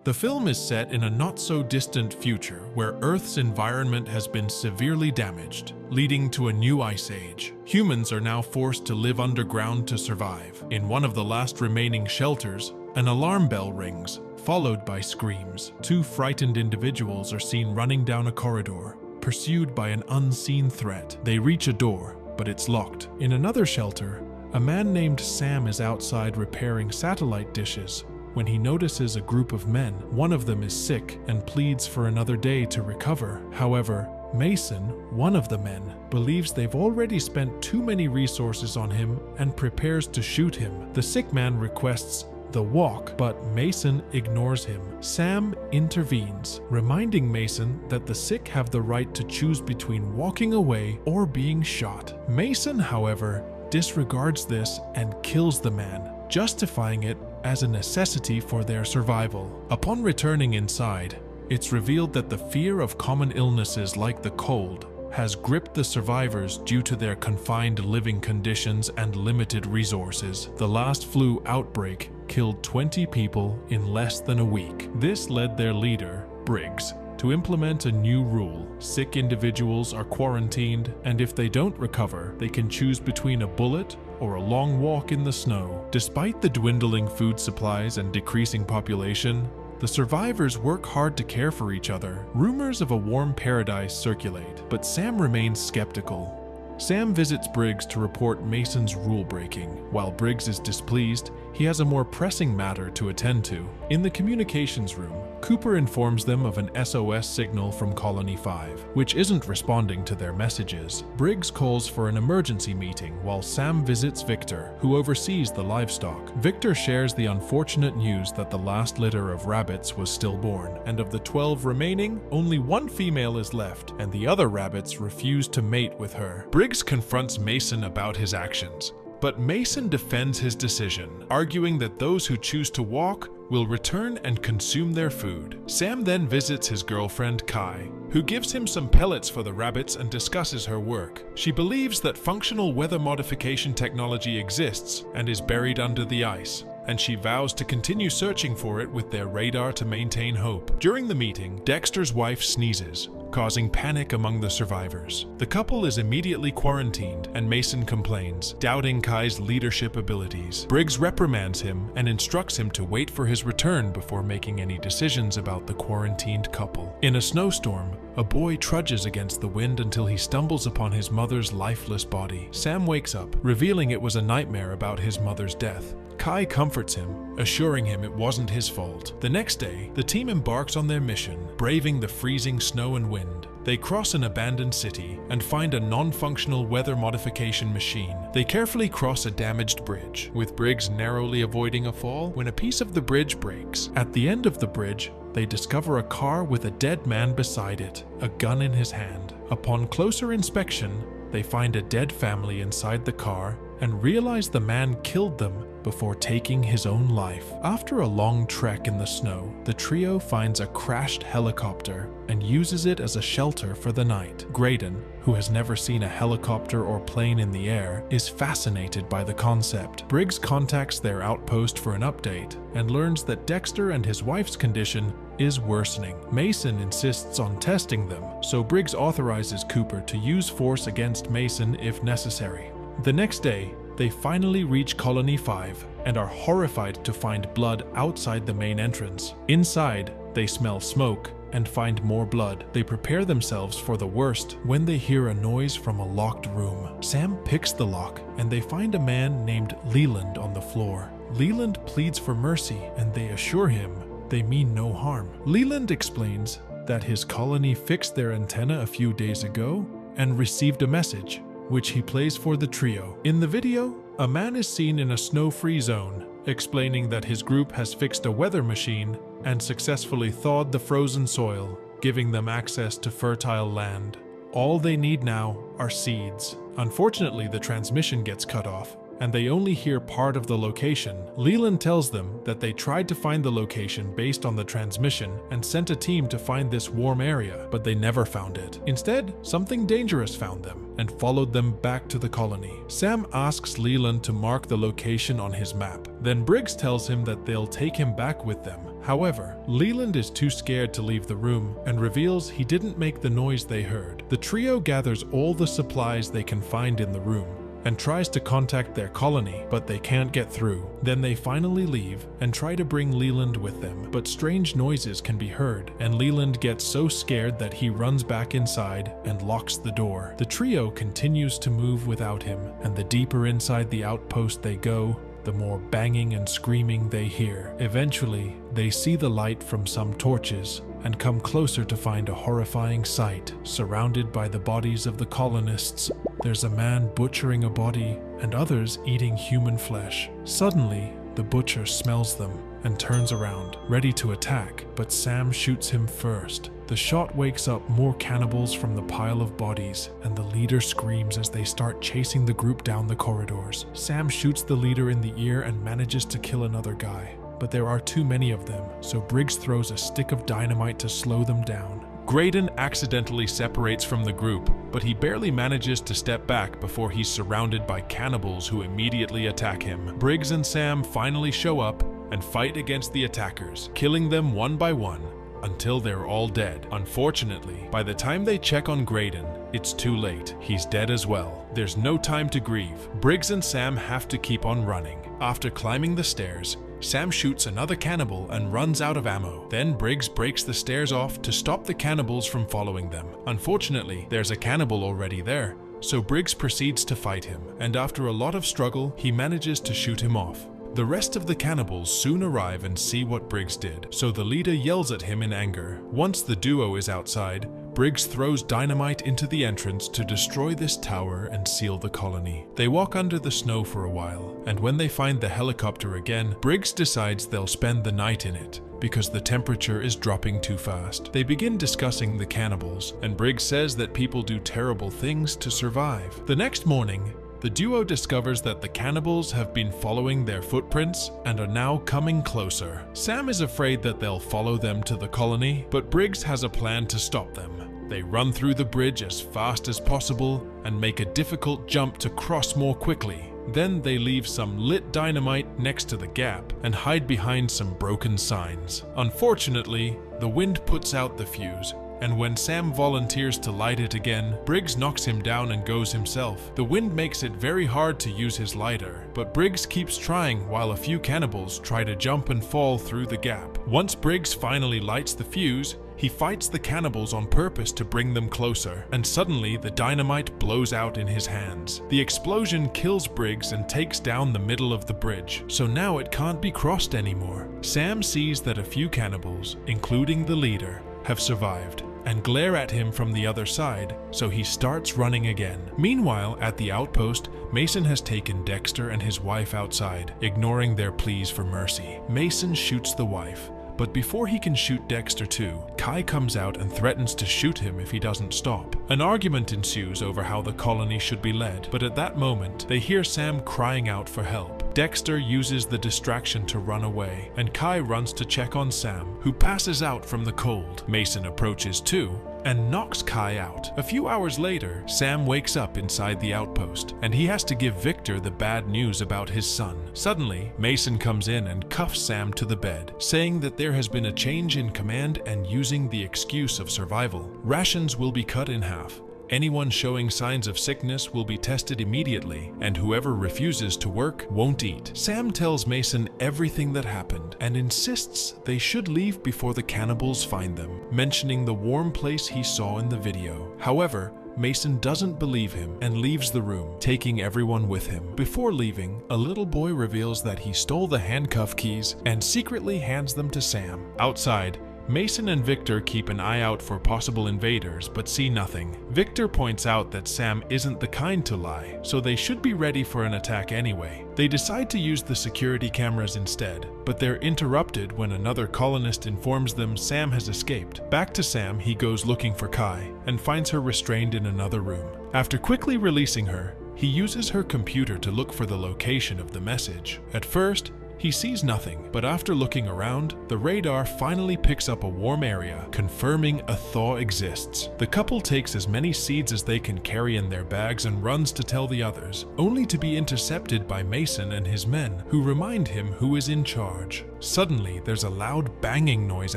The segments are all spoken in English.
The film is set in a not-so-distant future where Earth's environment has been severely damaged, leading to a new ice age. Humans are now forced to live underground to survive. In one of the last remaining shelters, an alarm bell rings, followed by screams. Two frightened individuals are seen running down a corridor, pursued by an unseen threat. They reach a door, but it's locked. In another shelter, a man named Sam is outside repairing satellite dishes when he notices a group of men. One of them is sick and pleads for another day to recover. However, Mason, one of the men, believes they've already spent too many resources on him and prepares to shoot him. The sick man requests the walk, but Mason ignores him. Sam intervenes, reminding Mason that the sick have the right to choose between walking away or being shot. Mason, however, disregards this and kills the man, justifying it as a necessity for their survival. Upon returning inside, it's revealed that the fear of common illnesses like the cold has gripped the survivors due to their confined living conditions and limited resources. The last flu outbreak killed 20 people in less than a week. This led their leader, Briggs, to implement a new rule. Sick individuals are quarantined, and if they don't recover, they can choose between a bullet or a long walk in the snow. Despite the dwindling food supplies and decreasing population, the survivors work hard to care for each other. Rumors of a warm paradise circulate, but Sam remains skeptical. Sam visits Briggs to report Mason's rule-breaking. While Briggs is displeased, he has a more pressing matter to attend to. In the communications room, Cooper informs them of an SOS signal from Colony 5, which isn't responding to their messages. Briggs calls for an emergency meeting while Sam visits Victor, who oversees the livestock. Victor shares the unfortunate news that the last litter of rabbits was stillborn, and of the 12 remaining, only one female is left, and the other rabbits refuse to mate with her. Briggs confronts Mason about his actions, but Mason defends his decision, arguing that those who choose to walk will return and consume their food. Sam then visits his girlfriend Kai, who gives him some pellets for the rabbits and discusses her work. She believes that functional weather modification technology exists and is buried under the ice, and she vows to continue searching for it with their radar to maintain hope. During the meeting, Dexter's wife sneezes, causing panic among the survivors. The couple is immediately quarantined, and Mason complains, doubting Kai's leadership abilities. Briggs reprimands him and instructs him to wait for his return before making any decisions about the quarantined couple. In a snowstorm, a boy trudges against the wind until he stumbles upon his mother's lifeless body. Sam wakes up, revealing it was a nightmare about his mother's death. Kai comforts him, assuring him it wasn't his fault. The next day, the team embarks on their mission, braving the freezing snow and wind. They cross an abandoned city and find a non-functional weather modification machine. They carefully cross a damaged bridge, with Briggs narrowly avoiding a fall when a piece of the bridge breaks. At the end of the bridge, they discover a car with a dead man beside it, a gun in his hand. Upon closer inspection, they find a dead family inside the car and realize the man killed them before taking his own life. After a long trek in the snow, the trio finds a crashed helicopter and uses it as a shelter for the night. Graydon, who has never seen a helicopter or plane in the air, is fascinated by the concept. Briggs contacts their outpost for an update and learns that Dexter and his wife's condition is worsening. Mason insists on testing them, so Briggs authorizes Cooper to use force against Mason if necessary. The next day, they finally reach Colony 5 and are horrified to find blood outside the main entrance. Inside, they smell smoke and find more blood. They prepare themselves for the worst when they hear a noise from a locked room. Sam picks the lock and they find a man named Leland on the floor. Leland pleads for mercy and they assure him they mean no harm. Leland explains that his colony fixed their antenna a few days ago and received a message, which he plays for the trio. In the video, a man is seen in a snow-free zone, explaining that his group has fixed a weather machine and successfully thawed the frozen soil, giving them access to fertile land. All they need now are seeds. Unfortunately, the transmission gets cut off, and they only hear part of the location. Leland tells them that they tried to find the location based on the transmission and sent a team to find this warm area, but they never found it. Instead, something dangerous found them and followed them back to the colony. Sam asks Leland to mark the location on his map. Then Briggs tells him that they'll take him back with them. However, Leland is too scared to leave the room and reveals he didn't make the noise they heard. The trio gathers all the supplies they can find in the room and tries to contact their colony, but they can't get through. Then they finally leave and try to bring Leland with them, but strange noises can be heard, and Leland gets so scared that he runs back inside and locks the door. The trio continues to move without him, and the deeper inside the outpost they go, the more banging and screaming they hear. Eventually, they see the light from some torches and come closer to find a horrifying sight. Surrounded by the bodies of the colonists, there's a man butchering a body and others eating human flesh. Suddenly, the butcher smells them and turns around, ready to attack, but Sam shoots him first. The shot wakes up more cannibals from the pile of bodies, and the leader screams as they start chasing the group down the corridors. Sam shoots the leader in the ear and manages to kill another guy, but there are too many of them, so Briggs throws a stick of dynamite to slow them down. Graydon accidentally separates from the group, but he barely manages to step back before he's surrounded by cannibals who immediately attack him. Briggs and Sam finally show up and fight against the attackers, killing them one by one until they're all dead. Unfortunately, by the time they check on Graydon, it's too late. He's dead as well. There's no time to grieve. Briggs and Sam have to keep on running. After climbing the stairs, Sam shoots another cannibal and runs out of ammo. Then Briggs breaks the stairs off to stop the cannibals from following them. Unfortunately, there's a cannibal already there, so Briggs proceeds to fight him, and after a lot of struggle, he manages to shoot him off. The rest of the cannibals soon arrive and see what Briggs did, so the leader yells at him in anger. Once the duo is outside, Briggs throws dynamite into the entrance to destroy this tower and seal the colony. They walk under the snow for a while, and when they find the helicopter again, Briggs decides they'll spend the night in it because the temperature is dropping too fast. They begin discussing the cannibals, and Briggs says that people do terrible things to survive. The next morning, the duo discovers that the cannibals have been following their footprints and are now coming closer. Sam is afraid that they'll follow them to the colony, but Briggs has a plan to stop them. They run through the bridge as fast as possible and make a difficult jump to cross more quickly. Then they leave some lit dynamite next to the gap and hide behind some broken signs. Unfortunately, the wind puts out the fuse, and when Sam volunteers to light it again, Briggs knocks him down and goes himself. The wind makes it very hard to use his lighter, but Briggs keeps trying while a few cannibals try to jump and fall through the gap. Once Briggs finally lights the fuse, he fights the cannibals on purpose to bring them closer, and suddenly the dynamite blows out in his hands. The explosion kills Briggs and takes down the middle of the bridge, so now it can't be crossed anymore. Sam sees that a few cannibals, including the leader, have survived and glare at him from the other side, so he starts running again. Meanwhile, at the outpost, Mason has taken Dexter and his wife outside, ignoring their pleas for mercy. Mason shoots the wife, but before he can shoot Dexter too, Kai comes out and threatens to shoot him if he doesn't stop. An argument ensues over how the colony should be led, but at that moment, they hear Sam crying out for help. Dexter uses the distraction to run away, and Kai runs to check on Sam, who passes out from the cold. Mason approaches too and knocks Kai out. A few hours later, Sam wakes up inside the outpost, and he has to give Victor the bad news about his son. Suddenly, Mason comes in and cuffs Sam to the bed, saying that there has been a change in command and using the excuse of survival. Rations will be cut in half. Anyone showing signs of sickness will be tested immediately, and whoever refuses to work won't eat. Sam tells Mason everything that happened and insists they should leave before the cannibals find them, mentioning the warm place he saw in the video. However, Mason doesn't believe him and leaves the room, taking everyone with him. Before leaving, a little boy reveals that he stole the handcuff keys and secretly hands them to Sam. Outside, Mason and Victor keep an eye out for possible invaders but see nothing. Victor points out that Sam isn't the kind to lie, so they should be ready for an attack anyway. They decide to use the security cameras instead, but they're interrupted when another colonist informs them Sam has escaped. Back to Sam, he goes looking for Kai and finds her restrained in another room. After quickly releasing her, He uses her computer to look for the location of the message. At first, he sees nothing, but after looking around, the radar finally picks up a warm area, confirming a thaw exists. The couple takes as many seeds as they can carry in their bags and runs to tell the others, only to be intercepted by Mason and his men, who remind him who is in charge. Suddenly, there's a loud banging noise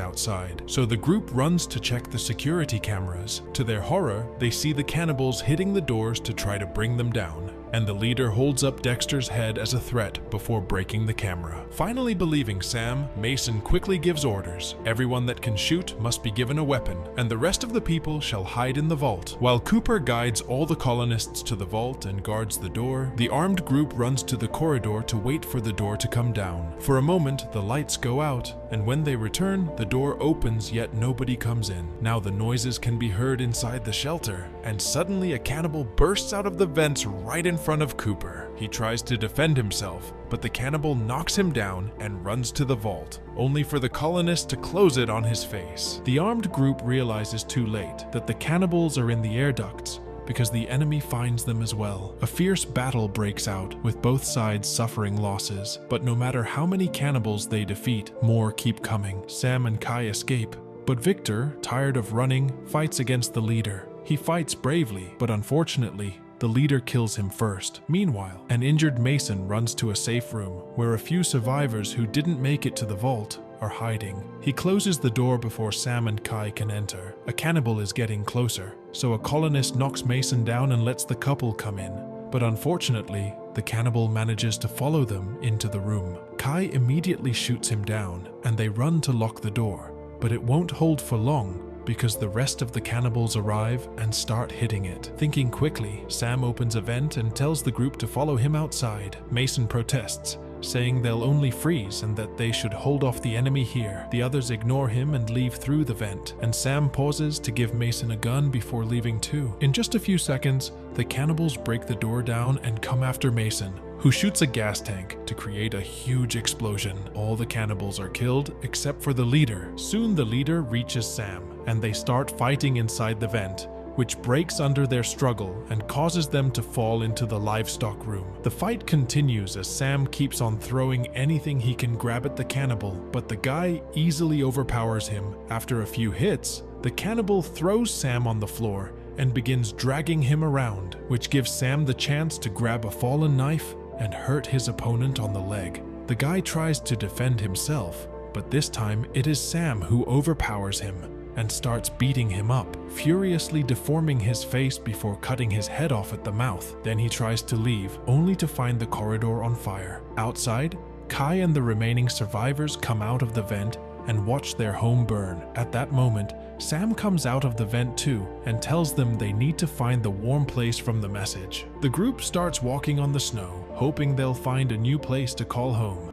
outside, so the group runs to check the security cameras. To their horror, they see the cannibals hitting the doors to try to bring them down, and the leader holds up Dexter's head as a threat before breaking the camera. Finally believing Sam, Mason quickly gives orders. Everyone that can shoot must be given a weapon, and the rest of the people shall hide in the vault. While Cooper guides all the colonists to the vault and guards the door, the armed group runs to the corridor to wait for the door to come down. For a moment, the lights go out, and when they return, the door opens yet nobody comes in. Now the noises can be heard inside the shelter, and suddenly a cannibal bursts out of the vents right in front of Cooper. He tries to defend himself, but the cannibal knocks him down and runs to the vault, only for the colonist to close it on his face. The armed group realizes too late that the cannibals are in the air ducts, because the enemy finds them as well. A fierce battle breaks out, with both sides suffering losses, but no matter how many cannibals they defeat, more keep coming. Sam and Kai escape, but Victor, tired of running, fights against the leader. He fights bravely, but unfortunately, the leader kills him first. Meanwhile, an injured Mason runs to a safe room, where a few survivors who didn't make it to the vault are hiding. He closes the door before Sam and Kai can enter. A cannibal is getting closer, so a colonist knocks Mason down and lets the couple come in. But unfortunately, the cannibal manages to follow them into the room. Kai immediately shoots him down, and they run to lock the door, but it won't hold for long, because the rest of the cannibals arrive and start hitting it. Thinking quickly, Sam opens a vent and tells the group to follow him outside. Mason protests, saying they'll only freeze and that they should hold off the enemy here. The others ignore him and leave through the vent, and Sam pauses to give Mason a gun before leaving too. In just a few seconds, the cannibals break the door down and come after Mason, who shoots a gas tank to create a huge explosion. All the cannibals are killed except for the leader. Soon the leader reaches Sam, and they start fighting inside the vent, which breaks under their struggle and causes them to fall into the livestock room. The fight continues as Sam keeps on throwing anything he can grab at the cannibal, but the guy easily overpowers him. After a few hits, the cannibal throws Sam on the floor and begins dragging him around, which gives Sam the chance to grab a fallen knife and hurt his opponent on the leg. The guy tries to defend himself, but this time it is Sam who overpowers him and starts beating him up, furiously deforming his face before cutting his head off at the mouth. Then he tries to leave, only to find the corridor on fire. Outside, Kai and the remaining survivors come out of the vent and watch their home burn. At that moment, Sam comes out of the vent too and tells them they need to find the warm place from the message. The group starts walking on the snow, hoping they'll find a new place to call home.